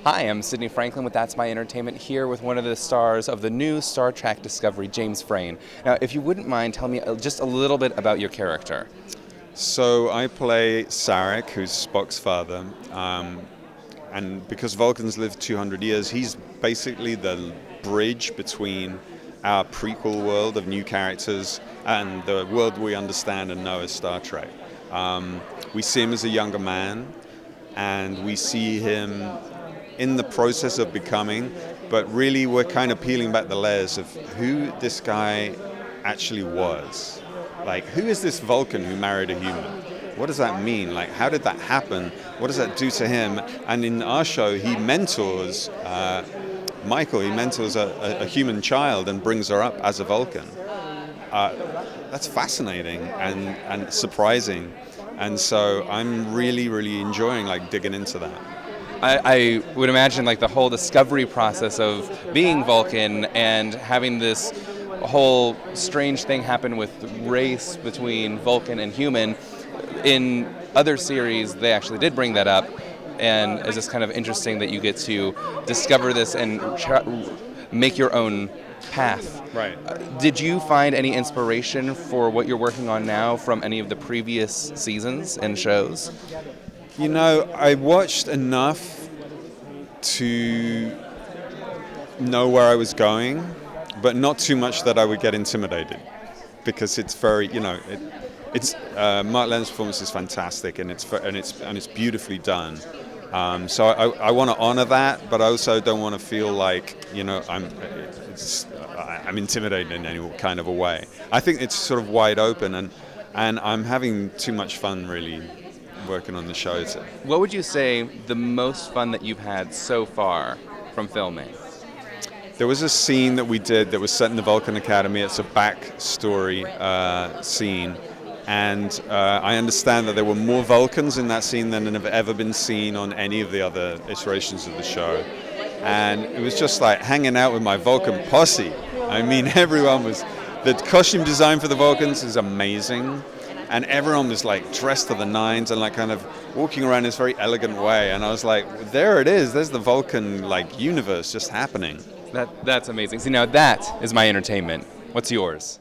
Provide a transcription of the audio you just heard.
Hi, I'm Sidney Franklin with That's My Entertainment, here with one of the stars of the new Star Trek Discovery, James Frain. Now, if you wouldn't mind, tell me just a little bit about your character. So I play Sarek, who's Spock's father, and because Vulcans live 200 years, he's basically the bridge between our prequel world of new characters and the world we understand and know as Star Trek. We see him as a younger man, and we see him in the process of becoming, but really we're kind of peeling back the layers of who this guy actually was. Like, who is this Vulcan who married a human? What does that mean? Like, how did that happen? What does that do to him? And in our show, he mentors Michael. He mentors a human child and brings her up as a Vulcan. That's fascinating and surprising. And so I'm really, really enjoying digging into that. I would imagine the whole discovery process of being Vulcan and having this whole strange thing happen with race between Vulcan and human. In other series, they actually did bring that up, and it's just kind of interesting that you get to discover this and make your own path. Right. Did you find any inspiration for what you're working on now from any of the previous seasons and shows? You know, I watched enough to know where I was going, but not too much that I would get intimidated, because it's very, it's Mark Lenon's performance is fantastic, and it's beautifully done. So I want to honor that, but I also don't want to feel like I'm intimidated in any kind of a way. I think it's sort of wide open, and I'm having too much fun really working on the show. What would you say the most fun that you've had so far from filming? There was a scene that we did that was set in the Vulcan Academy. It's a backstory scene, and I understand that there were more Vulcans in that scene than have ever been seen on any of the other iterations of the show. And it was just like hanging out with my Vulcan posse. I mean, the costume design for the Vulcans is amazing. And everyone was dressed to the nines and kind of walking around in this very elegant way. And I was like, there it is. There's the Vulcan universe just happening. That's amazing. See, now that is my entertainment. What's yours?